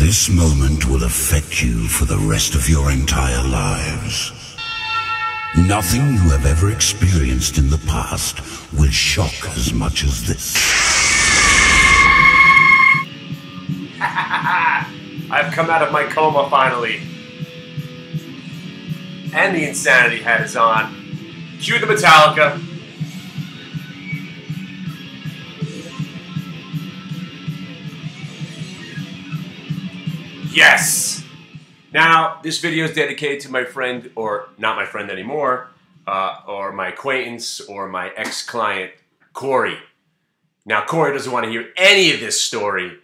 This moment will affect you for the rest of your entire lives. Nothing you have ever experienced in the past will shock as much as this. I've come out of my coma finally. And the insanity hat is on. Cue the Metallica. Yes! Now, this video is dedicated to my friend, or not my friend anymore, or my acquaintance, or my ex-client, Cory. Now, Cory doesn't want to hear any of this story,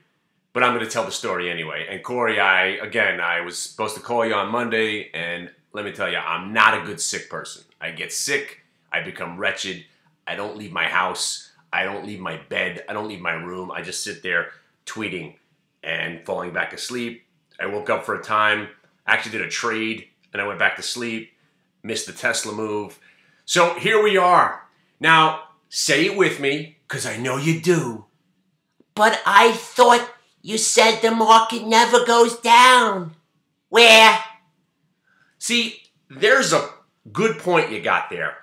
but I'm going to tell the story anyway. And Cory, I was supposed to call you on Monday, and let me tell you, I'm not a good sick person. I get sick, I become wretched, I don't leave my house, I don't leave my bed, I don't leave my room, I just sit there tweeting and falling back asleep. I woke up for a time, actually did a trade, and I went back to sleep, missed the Tesla move. So here we are. Now, say it with me, because I know you do. But I thought you said the market never goes down. Where? See, there's a good point you got there.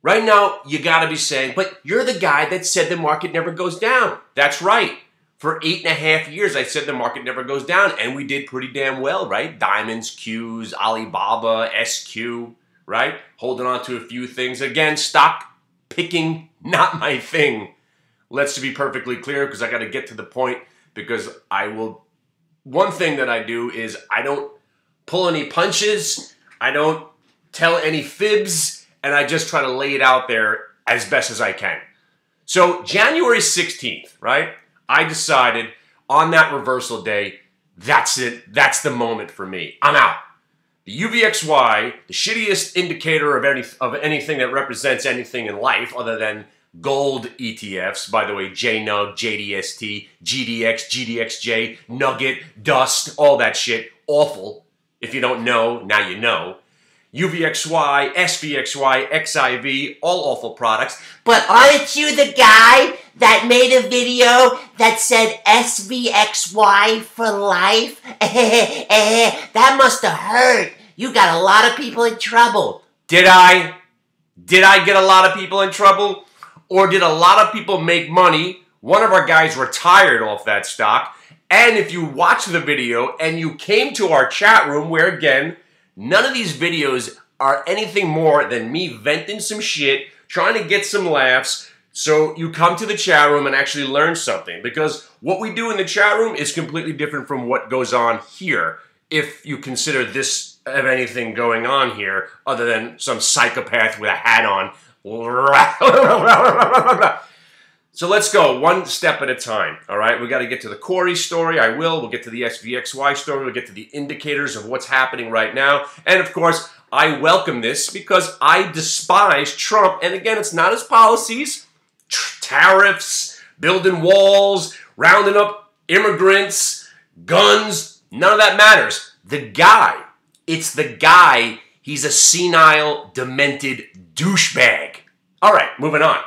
Right now, you got to be saying, but you're the guy that said the market never goes down. That's right. For 8.5 years, I said the market never goes down, and we did pretty damn well, right? Diamonds, Qs, Alibaba, SQ, right? Holding on to a few things. Again, stock picking, not my thing. Let's be perfectly clear, because I got to get to the point, because one thing that I do is I don't pull any punches, I don't tell any fibs, and I just try to lay it out there as best as I can. So January 16th, right? I decided on that reversal day, that's it. That's the moment for me. I'm out. The UVXY, the shittiest indicator of anything that represents anything in life other than gold ETFs, by the way, JNUG, JDST, GDX, GDXJ, Nugget, Dust, all that shit. Awful. If you don't know, now you know. UVXY, SVXY, XIV, all awful products. But aren't you the guy that made a video that said SVXY for life? That must have hurt. You got a lot of people in trouble. Did I? Did I get a lot of people in trouble? Or did a lot of people make money? One of our guys retired off that stock. And if you watch the video and you came to our chat room where, again, none of these videos are anything more than me venting some shit, trying to get some laughs, so you come to the chat room and actually learn something. Because what we do in the chat room is completely different from what goes on here, if you consider this of anything going on here, other than some psychopath with a hat on. So let's go one step at a time, all right? We got to get to the Cory story. We'll get to the SVXY story. We'll get to the indicators of what's happening right now. And of course, I welcome this because I despise Trump. And again, it's not his policies, tariffs, building walls, rounding up immigrants, guns, none of that matters. The guy, it's the guy, he's a senile, demented douchebag. All right, moving on.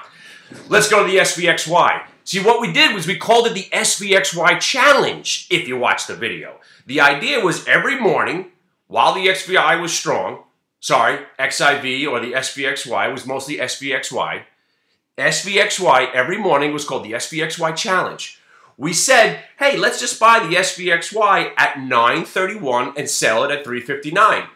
Let's go to the SVXY. See, what we did was we called it the SVXY Challenge, if you watch the video. The idea was every morning, while the XVI was strong, XIV or the SVXY was mostly SVXY. SVXY every morning was called the SVXY Challenge. We said, hey, let's just buy the SVXY at 9.31 and sell it at 3.59.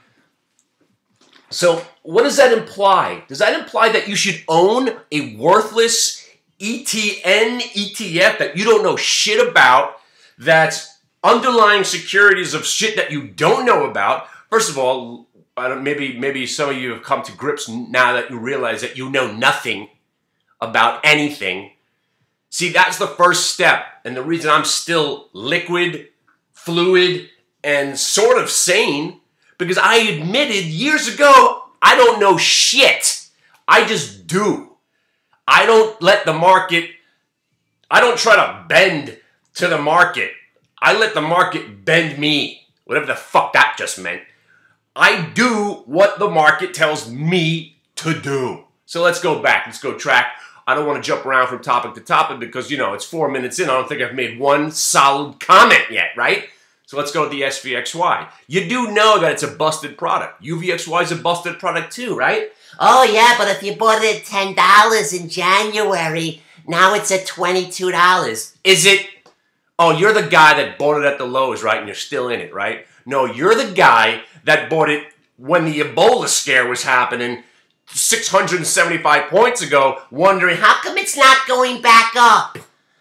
So what does that imply? Does that imply that you should own a worthless ETF that you don't know shit about, that's underlying securities of shit that you don't know about? First of all, maybe some of you have come to grips now that you realize that you know nothing about anything. See, that's the first step, and the reason I'm still liquid, fluid, and sort of sane, because I admitted years ago, I don't know shit. I just do. I don't let the market, I don't try to bend to the market. I let the market bend me. Whatever the fuck that just meant. I do what the market tells me to do. So let's go back. Let's go track. I don't want to jump around from topic to topic because, you know, it's 4 minutes in. I don't think I've made one solid comment yet, right? So let's go with the SVXY. You do know that it's a busted product. UVXY is a busted product too, right? Oh, yeah, but if you bought it at $10 in January, now it's at $22. Is it? Oh, you're the guy that bought it at the lows, right? And you're still in it, right? No, you're the guy that bought it when the Ebola scare was happening 675 points ago, wondering, How come it's not going back up?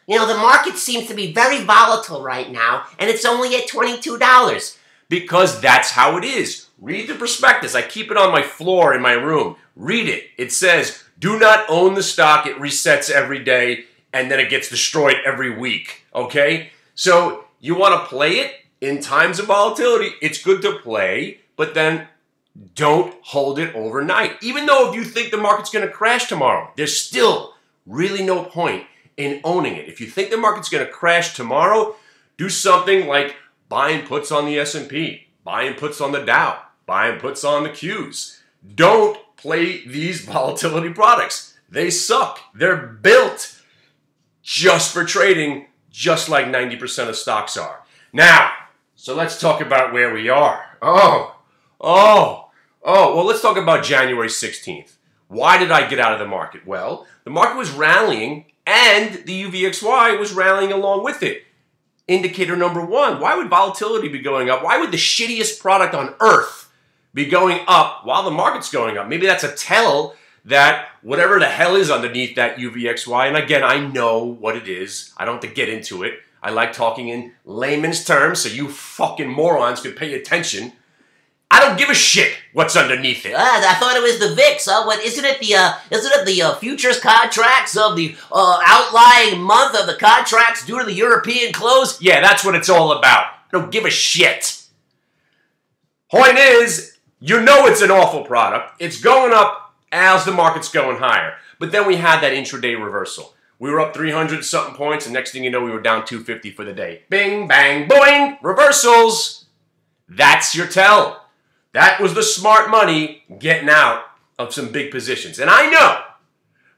You know, the market seems to be very volatile right now, and it's only at $22. because that's how it is. Read the prospectus. I keep it on my floor in my room. Read it. It says, do not own the stock. It resets every day, and then it gets destroyed every week. Okay? So you want to play it in times of volatility. It's good to play, but then don't hold it overnight. Even though if you think the market's going to crash tomorrow, there's still really no point in owning it. If you think the market's going to crash tomorrow, do something like buying puts on the S&P, buying puts on the Dow, buying puts on the Qs. Don't play these volatility products. They suck. They're built just for trading, just like 90% of stocks are. Now, so let's talk about where we are. Well, let's talk about January 16th. Why did I get out of the market? Well, the market was rallying and the UVXY was rallying along with it. Indicator number one, why would volatility be going up? Why would the shittiest product on earth be going up while the market's going up? Maybe that's a tell that whatever the hell is underneath that UVXY, and again, I know what it is. I don't have to get into it. I like talking in layman's terms so you fucking morons can pay attention. I don't give a shit what's underneath it. I thought it was the VIX. What isn't it? The futures contracts of the outlying month of the contracts due to the European close? Yeah, that's what it's all about. I don't give a shit. Point is, you know it's an awful product. It's going up as the market's going higher. But then we had that intraday reversal. We were up 300 something points, and next thing you know, we were down 250 for the day. Bing, bang, boing, reversals. That's your tell. That was the smart money getting out of some big positions. And I know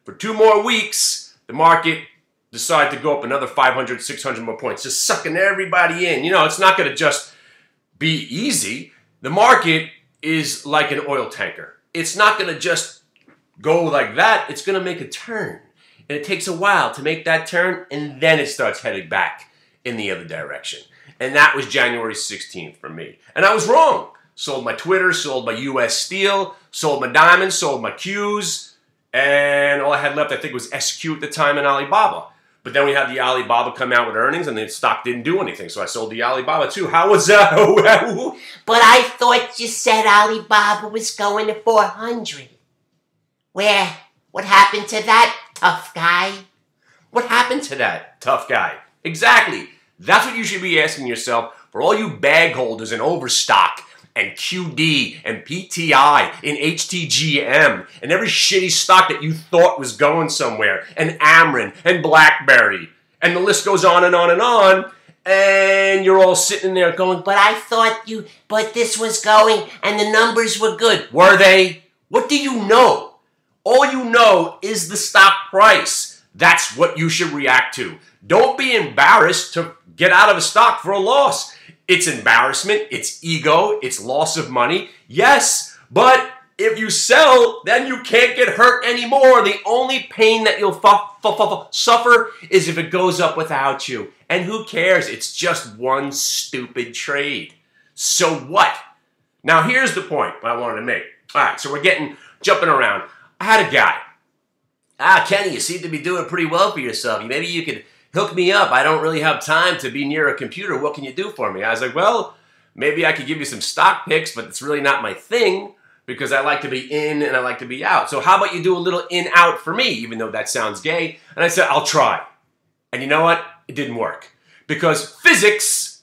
for 2 more weeks, the market decided to go up another 500, 600 more points, just sucking everybody in. You know, it's not going to just be easy. The market is like an oil tanker. It's not going to just go like that. It's going to make a turn. And it takes a while to make that turn, and then it starts heading back in the other direction. And that was January 16th for me. And I was wrong. Sold my Twitter, sold my US Steel, sold my diamonds, sold my Qs, and all I had left, I think, was SQ at the time and Alibaba. But then we had the Alibaba come out with earnings, and the stock didn't do anything, so I sold the Alibaba too. How was that? But I thought you said Alibaba was going to 400. What happened to that, tough guy? What happened to that, tough guy? Exactly. That's what you should be asking yourself for all you bag holders in Overstock and QD and PTI and HTGM and every shitty stock that you thought was going somewhere, and Ameren and BlackBerry, and the list goes on and on and on, and you're all sitting there going, but this was going and the numbers were good. Were they? What do you know? All you know is the stock price. That's what you should react to. Don't be embarrassed to get out of a stock for a loss. It's embarrassment, it's ego, it's loss of money. Yes, but if you sell, then you can't get hurt anymore. The only pain that you'll suffer is if it goes up without you. And who cares? It's just one stupid trade. So what? Now here's the point I wanted to make. All right, so we're jumping around. I had a guy. Kenny, you seem to be doing pretty well for yourself. Maybe you could hook me up. I don't really have time to be near a computer. What can you do for me? I was like, well, maybe I could give you some stock picks, but it's really not my thing because I like to be in and I like to be out. So how about you do a little in-out for me, even though that sounds gay? And I said, I'll try. And you know what? It didn't work because physics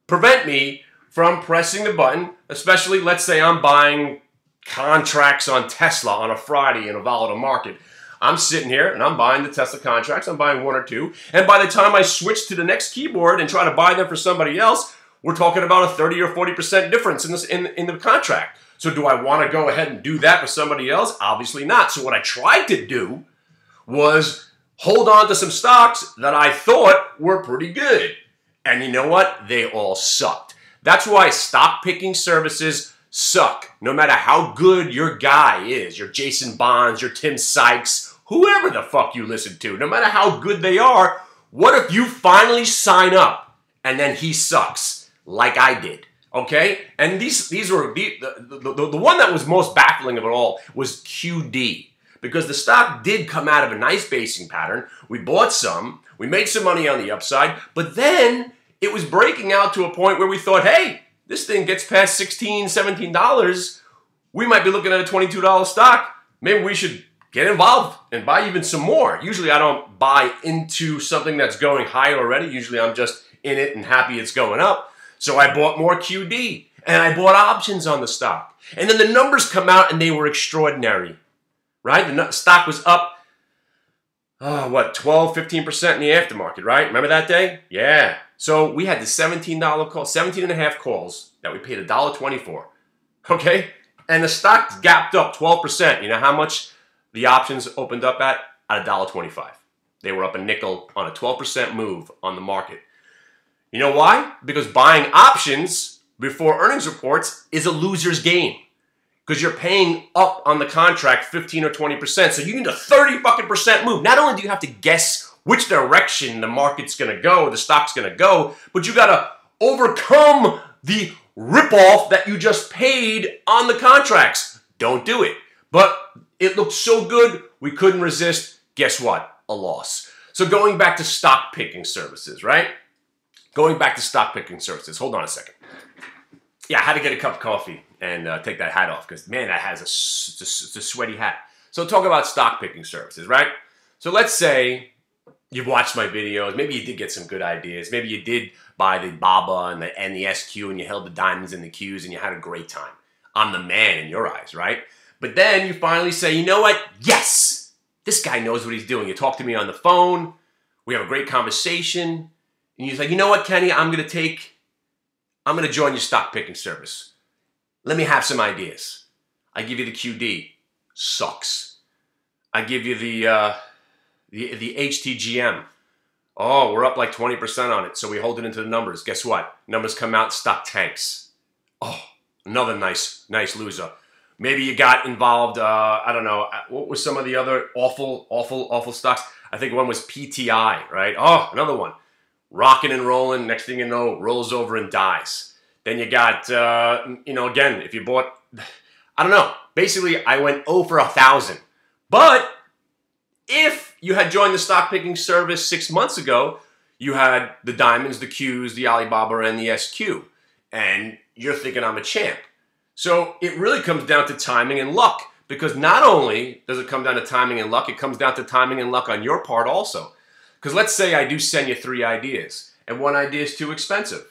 prevent me from pressing the button, especially, let's say I'm buying contracts on Tesla on a Friday in a volatile market. I'm sitting here and I'm buying the Tesla contracts. I'm buying 1 or 2. And by the time I switch to the next keyboard and try to buy them for somebody else, we're talking about a 30 or 40% difference in the contract. So do I want to go ahead and do that for somebody else? Obviously not. So what I tried to do was hold on to some stocks that I thought were pretty good. And you know what? They all sucked. That's why stock picking services suck. No matter how good your guy is, your Jason Bonds, your Tim Sykes, whoever the fuck you listen to, no matter how good they are, what if you finally sign up and then he sucks, like I did? Okay? And these were the one that was most baffling of it all was QD. Because the stock did come out of a nice basing pattern. We bought some, we made some money on the upside, but then it was breaking out to a point where we thought, hey, this thing gets past $16, $17, we might be looking at a $22 stock. Maybe we should get involved and buy even some more. Usually I don't buy into something that's going high already. Usually I'm just in it and happy it's going up. So I bought more QD and I bought options on the stock. And then the numbers come out and they were extraordinary, right? The stock was up, 12, 15% in the aftermarket, right? Remember that day? Yeah. So we had the $17 call, 17 and a half calls that we paid $1.20 for, okay? And the stock gapped up 12%. You know how much the options opened up at $1.25. They were up a nickel on a 12% move on the market. You know why? Because buying options before earnings reports is a loser's game. Because you're paying up on the contract 15 or 20%. So you need a 30% move. Not only do you have to guess which direction the market's going to go, the stock's going to go, but you got to overcome the ripoff that you just paid on the contracts. Don't do it. But it looked so good, we couldn't resist. Guess what? A loss. So going back to stock picking services, right? Going back to stock picking services. Hold on a second. Yeah, I had to get a cup of coffee and take that hat off because, man, that has it's a sweaty hat. So talk about stock picking services, right? So let's say you've watched my videos. Maybe you did get some good ideas. Maybe you did buy the BABA and the SQ and you held the diamonds and the Qs and you had a great time. I'm the man in your eyes, right? But then you finally say, you know what? Yes, this guy knows what he's doing. You talk to me on the phone. We have a great conversation. And you say, you know what, Kenny? I'm going to join your stock picking service. Let me have some ideas. I give you the QD. Sucks. I give you the HTGM. Oh, we're up like 20% on it, so we hold it into the numbers. Guess what? Numbers come out, stock tanks. Oh, another nice loser. Maybe you got involved, I don't know, what were some of the other awful stocks? I think one was PTI, right? Oh, another one. Rocking and rolling, next thing you know, rolls over and dies. Then you got, again, if you bought, I don't know. Basically, I went 0 for 1,000. But if you had joined the stock picking service 6 months ago, you had the diamonds, the Qs, the Alibaba, and the SQ. And you're thinking I'm a champ. So it really comes down to timing and luck. Because not only does it come down to timing and luck, it comes down to timing and luck on your part also. Because let's say I do send you 3 ideas, and one idea is too expensive.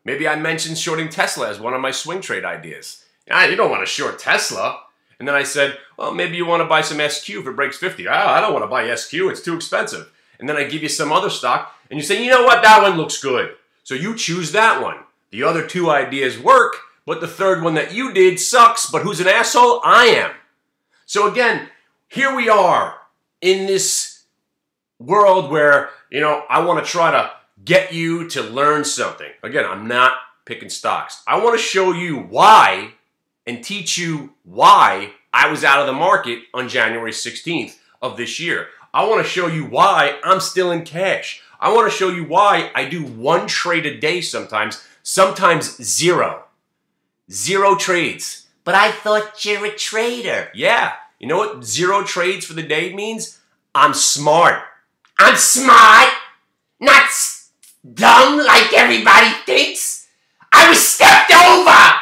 Maybe I mentioned shorting Tesla as one of my swing trade ideas. You don't want to short Tesla. And then I said, well, maybe you want to buy some SQ if it breaks 50. I don't want to buy SQ, it's too expensive. And then I give you some other stock, and you say, you know what, that one looks good. So you choose that one. The other 2 ideas work, but the third one that you did sucks, but who's an asshole? I am. So again, here we are in this world where, I want to try to get you to learn something. Again, I'm not picking stocks. I want to show you why and teach you why I was out of the market on January 16th of this year. I want to show you why I'm still in cash. I want to show you why I do 1 trade a day sometimes 0. 0 trades. But I thought you're a trader. Yeah. You know what 0 trades for the day means? I'm smart. I'm smart, not dumb like everybody thinks. I was stepped over.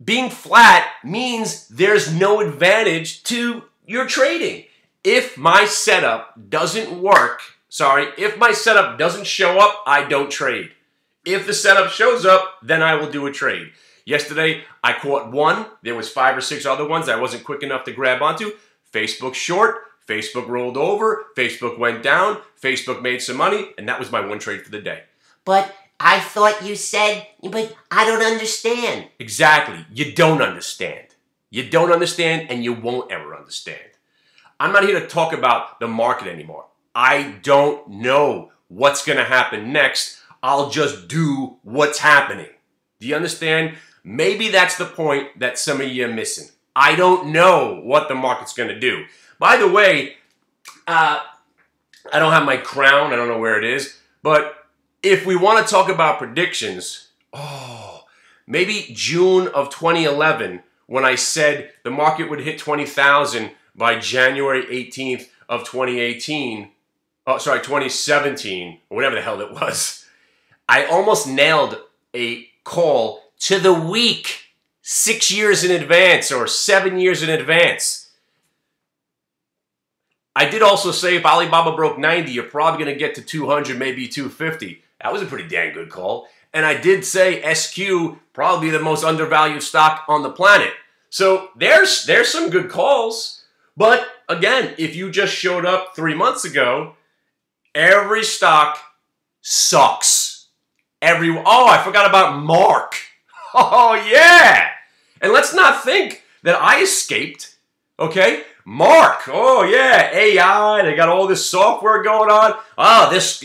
Being flat means there's no advantage to your trading. If my setup doesn't work, if my setup doesn't show up, I don't trade. If the setup shows up, then I will do a trade. Yesterday, I caught one. There was 5 or 6 other ones I wasn't quick enough to grab onto. Facebook short, Facebook rolled over, Facebook went down, Facebook made some money, and that was my 1 trade for the day. But I thought you said, but I don't understand. Exactly. You don't understand. You don't understand, and you won't ever understand. I'm not here to talk about the market anymore. I don't know what's going to happen next. I'll just do what's happening. Do you understand? Maybe that's the point that some of you are missing. I don't know what the market's going to do. By the way, I don't have my crown. I don't know where it is. But if we want to talk about predictions, maybe June of 2011, when I said the market would hit 20,000 by January 18th of 2018, 2017, or whatever the hell it was, I almost nailed a call to the week 6 years in advance or 7 years in advance. I did also say if Alibaba broke 90, you're probably going to get to 200, maybe 250. That was a pretty dang good call. And I did say SQ, probably the most undervalued stock on the planet. So there's some good calls. But again, if you just showed up 3 months ago, every stock sucks. I forgot about Mark. Oh, yeah. And let's not think that I escaped, okay? Mark, oh, yeah, AI, they got all this software going on. This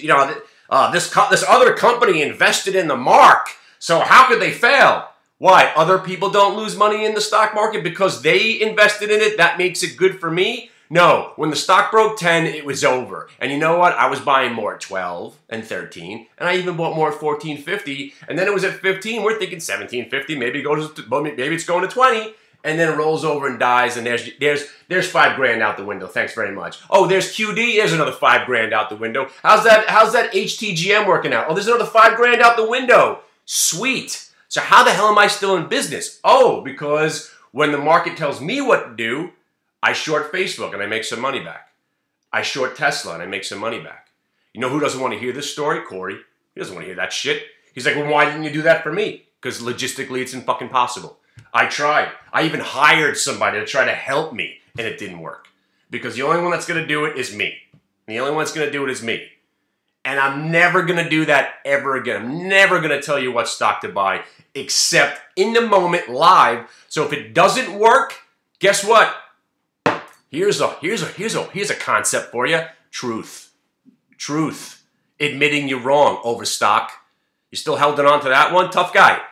other company invested in the Mark, so how could they fail? Why? Other people don't lose money in the stock market because they invested in it? That makes it good for me? No, when the stock broke 10, it was over. And you know what? I was buying more at 12 and 13, and I even bought more at 14.50, and then it was at 15. We're thinking 17.50, maybe it's going to 20, and then it rolls over and dies, and there's $5,000 out the window. Thanks very much. Oh, there's QD. There's another $5,000 out the window. How's that HTGM working out? Oh, there's another $5,000 out the window. Sweet. So how the hell am I still in business? Oh, because when the market tells me what to do, I short Facebook and I make some money back. I short Tesla and I make some money back. You know who doesn't want to hear this story? Cory. He doesn't want to hear that shit. He's like, well, why didn't you do that for me? Because logistically it's fucking possible. I tried. I even hired somebody to try to help me, and it didn't work. Because the only one that's going to do it is me. The only one that's going to do it is me. And I'm never going to do that ever again. I'm never going to tell you what stock to buy, except in the moment, live. So if it doesn't work, guess what? Here's a concept for you. Truth. Admitting you're wrong over stock. You still held on to that one? Tough guy.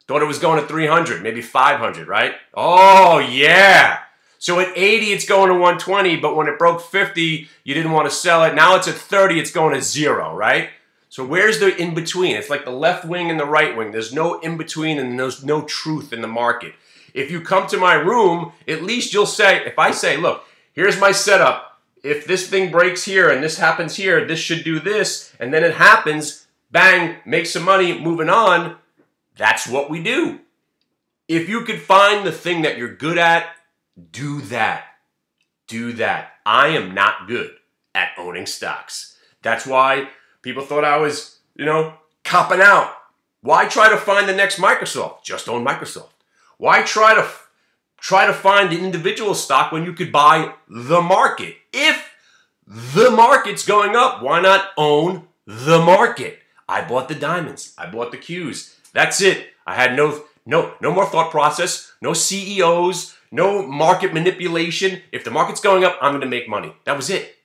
Thought it was going to 300, maybe 500, right? Oh, yeah. So at 80, it's going to 120, but when it broke 50, you didn't want to sell it. Now it's at 30, it's going to 0, right? So where's the in-between? It's like the left wing and the right wing. There's no in-between and there's no truth in the market. If you come to my room, at least you'll say, if I say, look, here's my setup. If this thing breaks here and this happens here, this should do this, and then it happens, bang, make some money, moving on. That's what we do. If you could find the thing that you're good at, do that. Do that. I am not good at owning stocks. That's why people thought I was, copping out. Why try to find the next Microsoft? Just own Microsoft. Why try to find an individual stock when you could buy the market? If the market's going up, why not own the market? I bought the diamonds. I bought the Qs. That's it. I had no more thought process, no CEOs, no market manipulation. If the market's going up, I'm going to make money. That was it.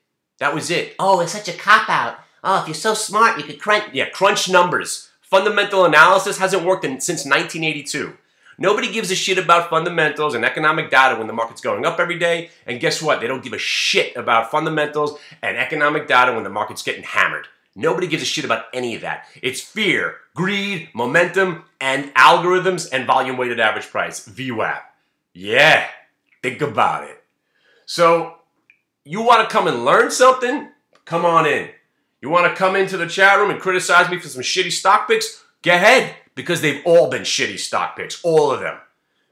Oh, it's such a cop-out. Oh, if you're so smart, you could crunch... Yeah, crunch numbers. Fundamental analysis hasn't worked since 1982. Nobody gives a shit about fundamentals and economic data when the market's going up every day. And guess what? They don't give a shit about fundamentals and economic data when the market's getting hammered. Nobody gives a shit about any of that. It's fear, greed, momentum, and algorithms and volume-weighted average price, VWAP. Yeah, think about it. So, you want to come and learn something? Come on in. You want to come into the chat room and criticize me for some shitty stock picks? Go ahead, because they've all been shitty stock picks, all of them.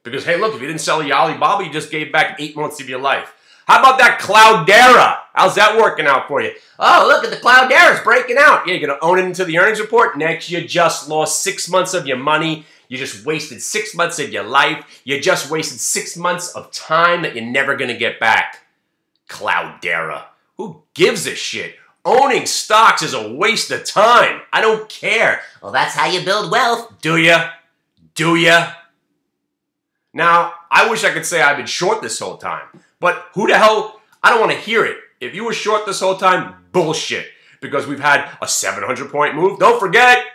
Because, hey, look, if you didn't sell your Alibaba, you just gave back 8 months of your life. How about that Cloudera? How's that working out for you? Oh, look at the Cloudera's breaking out. Yeah, you're going to own it into the earnings report. Next, you just lost 6 months of your money. You just wasted 6 months of your life. You just wasted 6 months of time that you're never going to get back. Cloudera. Who gives a shit? Owning stocks is a waste of time. I don't care. Well, that's how you build wealth. Do ya? Do ya? Now, I wish I could say I've been short this whole time. But who the hell? I don't want to hear it. If you were short this whole time, bullshit. because we've had a 700-point move. Don't forget,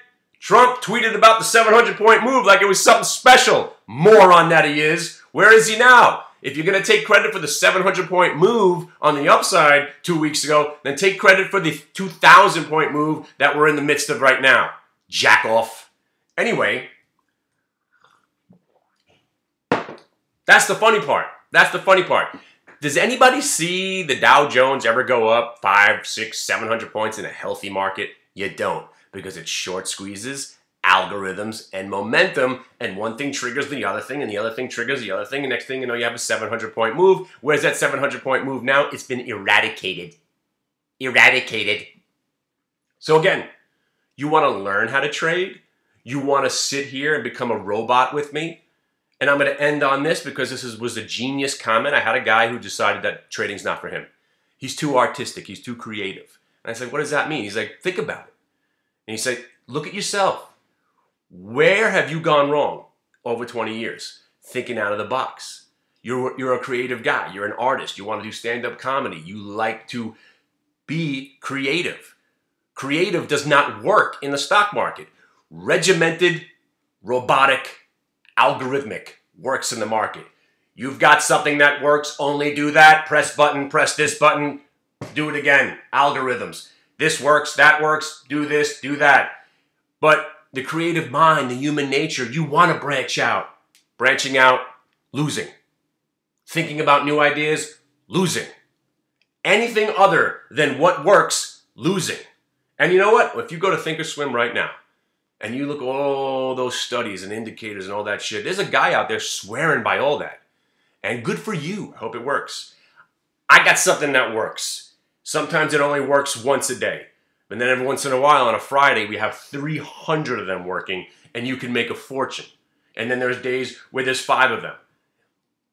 Trump tweeted about the 700-point move like it was something special. Moron that he is. Where is he now? If you're going to take credit for the 700-point move on the upside 2 weeks ago, then take credit for the 2,000-point move that we're in the midst of right now. Jack off. Anyway, that's the funny part. That's the funny part. Does anybody see the Dow Jones ever go up 500, 600, 700 points in a healthy market? You don't, because it's short squeezes, algorithms, and momentum, and one thing triggers the other thing, and the other thing triggers the other thing, and next thing you know, you have a 700-point move. Where's that 700-point move now? It's been eradicated. Eradicated. So again, you want to learn how to trade? You want to sit here and become a robot with me? And I'm going to end on this because this was a genius comment. I had a guy who decided that trading's not for him. He's too artistic. He's too creative. And I said, what does that mean? He's like, think about it. And he said, look at yourself. Where have you gone wrong over 20 years? Thinking out of the box. You're a creative guy. You're an artist. You want to do stand-up comedy. You like to be creative. Creative does not work in the stock market. Regimented, robotic, algorithmic works in the market. You've got something that works, only do that. Press button, press this button, do it again. Algorithms. This works, that works, do this, do that. But the creative mind, the human nature, you want to branch out. Branching out, losing. Thinking about new ideas, losing. Anything other than what works, losing. And you know what? If you go to Thinkorswim right now, and you look at all those studies and indicators and all that shit, there's a guy out there swearing by all that. And good for you. I hope it works. I got something that works. Sometimes it only works once a day. And then every once in a while on a Friday, we have 300 of them working and you can make a fortune. And then there's days where there's 5 of them.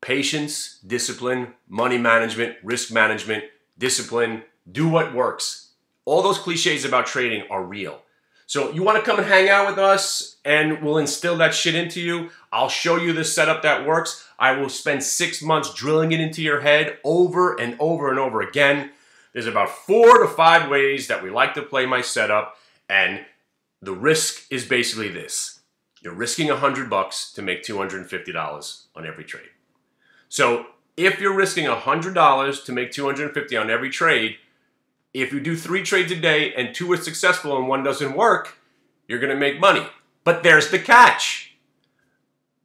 Patience, discipline, money management, risk management, discipline, do what works. All those cliches about trading are real. So you want to come and hang out with us and we'll instill that shit into you. I'll show you the setup that works. I will spend 6 months drilling it into your head over and over and over again. There's about 4 to 5 ways that we like to play my setup, and the risk is basically this. You're risking $100 to make $250 on every trade. So if you're risking $100 to make $250 on every trade, if you do 3 trades a day and 2 are successful and 1 doesn't work, you're going to make money. But there's the catch.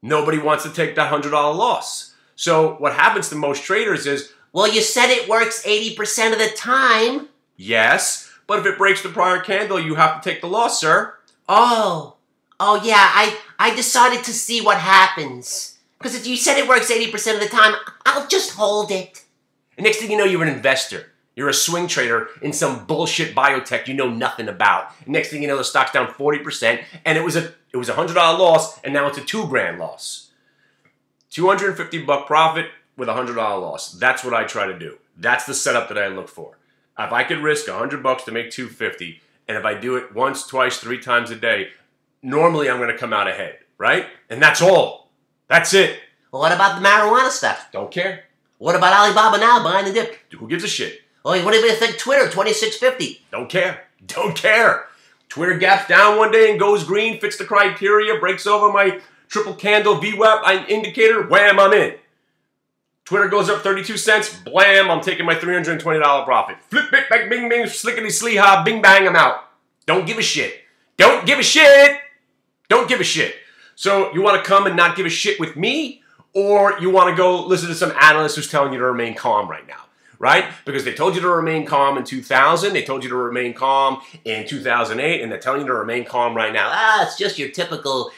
Nobody wants to take that $100 loss. So what happens to most traders is, well, you said it works 80% of the time. yes, but if it breaks the prior candle, you have to take the loss, sir. Oh yeah, I decided to see what happens. Because if you said it works 80% of the time, I'll just hold it. And next thing you know, you're an investor. You're a swing trader in some bullshit biotech you know nothing about. And next thing you know, the stock's down 40%, and it was a $100 loss, and now it's a $2,000 loss. $250 profit with a $100 loss. That's what I try to do. That's the setup that I look for. If I could risk $100 to make $250, and if I do it once, twice, 3 times a day, normally I'm going to come out ahead, right? And that's all. That's it. Well, what about the marijuana stuff? Don't care. What about Alibaba now buying the dip? Who gives a shit? Oh, what do you think Twitter, 2650? Don't care. Don't care. Twitter gaps down one day and goes green, fits the criteria, breaks over my triple candle VWAP indicator, wham, I'm in. Twitter goes up 32 cents, blam, I'm taking my $320 profit. Flip, bit, bang, bing, bing, slickety, slee-ha, bing, bang, I'm out. Don't give a shit. Don't give a shit. Don't give a shit. So you want to come and not give a shit with me, or you want to go listen to some analyst who's telling you to remain calm right now, right? Because they told you to remain calm in 2000, they told you to remain calm in 2008, and they're telling you to remain calm right now. That's just your typical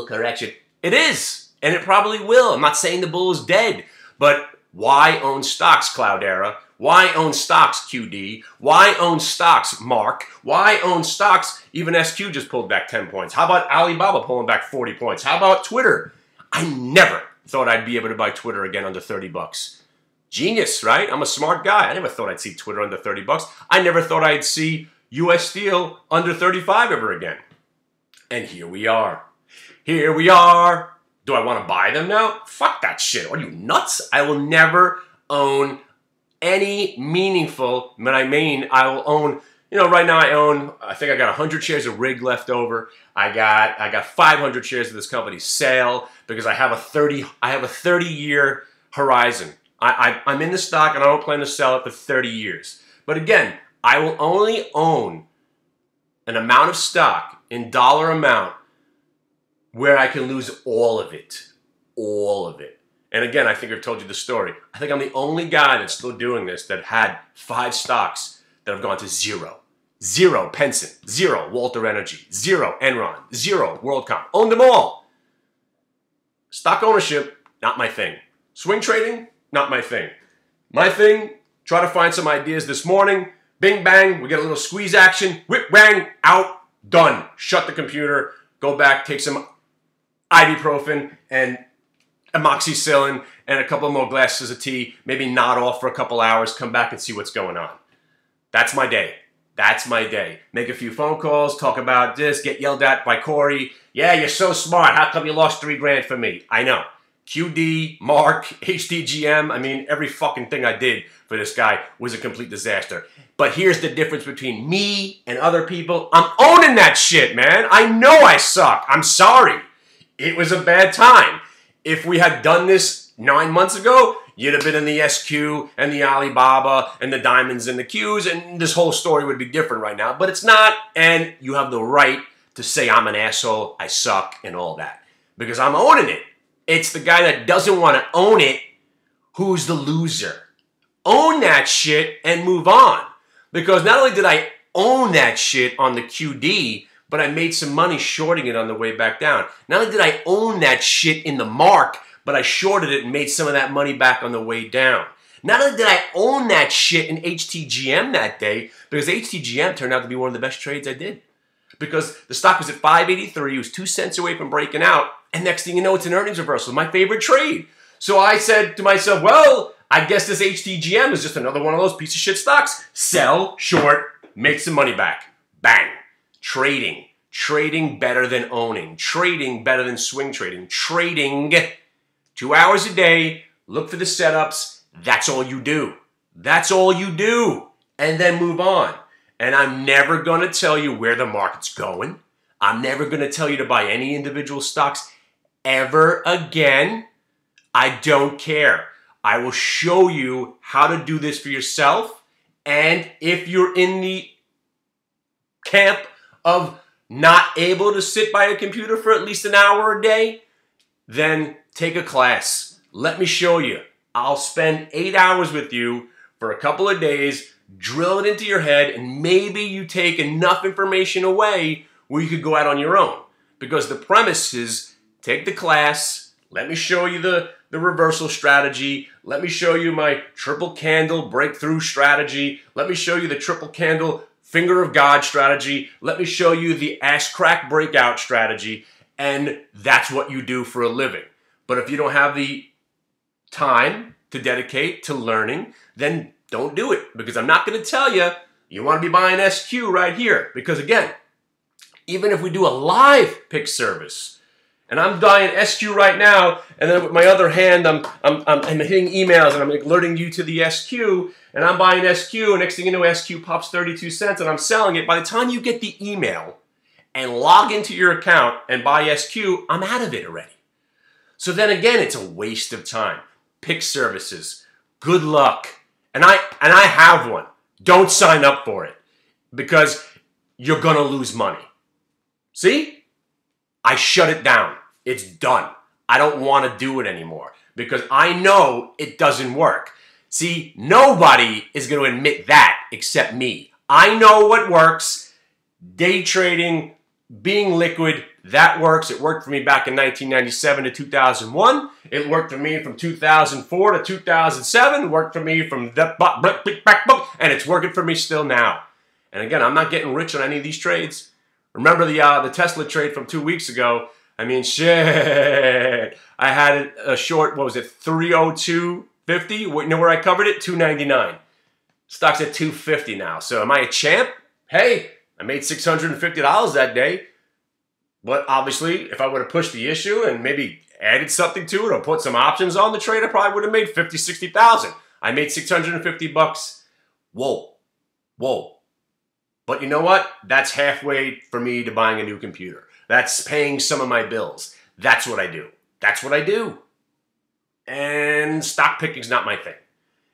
correction. It is, and it probably will. I'm not saying the bull is dead, but why own stocks, Cloudera? Why own stocks, QD? Why own stocks, Mark? Why own stocks? Even SQ just pulled back 10 points. How about Alibaba pulling back 40 points? How about Twitter? I never thought I'd be able to buy Twitter again under 30 bucks. Genius, right? I'm a smart guy. I never thought I'd see Twitter under 30 bucks. I never thought I'd see US Steel under 35 ever again. And here we are. Here we are. Do I want to buy them now? Fuck that shit. Are you nuts? I will never own any meaningful, when I mean I will own, you know, right now I think I got 100 shares of Rig left over. I got 500 shares of this company Sale because I have a 30-year horizon. I'm in the stock and I don't plan to sell it for 30 years. But again, I will only own an amount of stock in dollar amount where I can lose all of it. All of it. And again, I think I've told you the story. I think I'm the only guy that's still doing this that had 5 stocks that have gone to zero. 0 Penson, 0 Walter Energy, 0 Enron, 0 WorldCom. Owned them all. Stock ownership, not my thing. Swing trading, not my thing. My thing, try to find some ideas this morning. Bing, bang, we get a little squeeze action. Whip, bang, out, done. Shut the computer, go back, take some ibuprofen and amoxicillin and a couple more glasses of tea. Maybe nod off for a couple hours, come back and see what's going on. That's my day. That's my day. Make a few phone calls, talk about this, get yelled at by Cory. Yeah, you're so smart. How come you lost $3 grand for me? I know. QD, Mark, HTGM, I mean, every fucking thing I did for this guy was a complete disaster. But here's the difference between me and other people. I'm owning that shit, man. I know I suck. I'm sorry. It was a bad time. If we had done this 9 months ago, you'd have been in the SQ and the Alibaba and the diamonds and the Qs, and this whole story would be different right now. But it's not, and you have the right to say I'm an asshole, I suck, and all that. Because I'm owning it. It's the guy that doesn't want to own it who's the loser. Own that shit and move on. Because not only did I own that shit on the QD, but I made some money shorting it on the way back down. Not only did I own that shit in the mark, but I shorted it and made some of that money back on the way down. Not only did I own that shit in HTGM that day, because HTGM turned out to be one of the best trades I did. Because the stock was at 583, it was 2 cents away from breaking out, and next thing you know, it's an earnings reversal. My favorite trade. So I said to myself, well, I guess this HTGM is just another one of those piece of shit stocks. Sell, short, make some money back. Bang. Trading. Trading better than owning. Trading better than swing trading. Trading 2 hours a day. Look for the setups. That's all you do. That's all you do. And then move on. And I'm never going to tell you where the market's going. I'm never going to tell you to buy any individual stocks ever again. I don't care. I will show you how to do this for yourself. And if you're in the camp of not able to sit by a computer for at least an hour a day, then take a class. Let me show you. I'll spend 8 hours with you for a couple of days, drill it into your head, and maybe you take enough information away where you could go out on your own. Because the premise is, take the class, let me show you the reversal strategy, let me show you my triple candle breakthrough strategy, let me show you the triple candle finger of God strategy, let me show you the ass crack breakout strategy, and that's what you do for a living. But if you don't have the time to dedicate to learning, then don't do it. Because I'm not going to tell you, you want to be buying SQ right here. Because again, even if we do a live pick service, and I'm buying SQ right now, and then with my other hand, I'm hitting emails and I'm alerting you to the SQ, and I'm buying SQ, and next thing you know, SQ pops 32 cents and I'm selling it. By the time you get the email and log into your account and buy SQ, I'm out of it already. So then again, it's a waste of time. Pick services, good luck. And I have one. Don't sign up for it because you're going to lose money. See? I shut it down. It's done. I don't want to do it anymore because I know it doesn't work. See, nobody is going to admit that except me. I know what works. Day trading, being liquid, that works. It worked for me back in 1997 to 2001. It worked for me from 2004 to 2007. It worked for me from that and it's working for me still now. And again, I'm not getting rich on any of these trades. Remember the Tesla trade from 2 weeks ago? I mean, shit. I had a short, what was it, 302.50? You know where I covered it? 299. Stock's at 250 now. So am I a champ? Hey, I made $650 that day. But obviously, if I would have pushed the issue and maybe added something to it or put some options on the trade, I probably would have made $50,000, $60,000. I made $650. Whoa. Whoa. But you know what? That's halfway for me to buying a new computer. That's paying some of my bills. That's what I do. That's what I do. And stock picking's not my thing.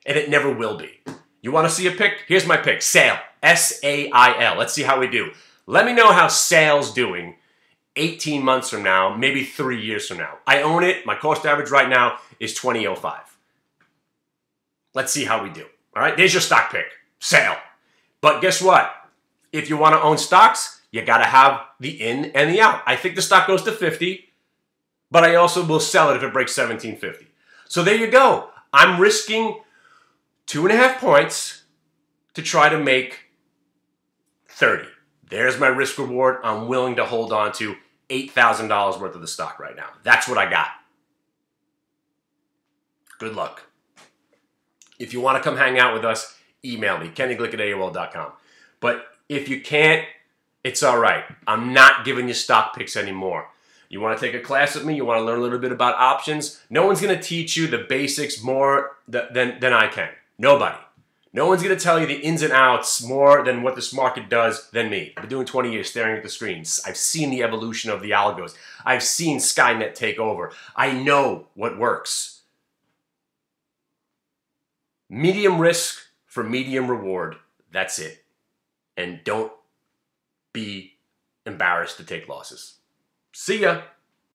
And it never will be. You want to see a pick? Here's my pick. Sale. S-A-I-L. Let's see how we do. Let me know how Sale's doing 18 months from now, maybe 3 years from now. I own it. My cost average right now is 20.05. Let's see how we do. All right, there's your stock pick. Sale. But guess what? If you want to own stocks, you got to have the in and the out. I think the stock goes to 50, but I also will sell it if it breaks 1750. So there you go. I'm risking 2.5 points to try to make 30. There's my risk reward. I'm willing to hold on to $8,000 worth of the stock right now. That's what I got. Good luck. If you want to come hang out with us, email me, kennyglick@AOL.com. But if you can't, it's all right. I'm not giving you stock picks anymore. You want to take a class with me? You want to learn a little bit about options? No one's going to teach you the basics more than I can. Nobody. No one's going to tell you the ins and outs more than what this market does than me. I've been doing 20 years staring at the screens. I've seen the evolution of the algos. I've seen Skynet take over. I know what works. Medium risk for medium reward. That's it. And don't be embarrassed to take losses. See ya.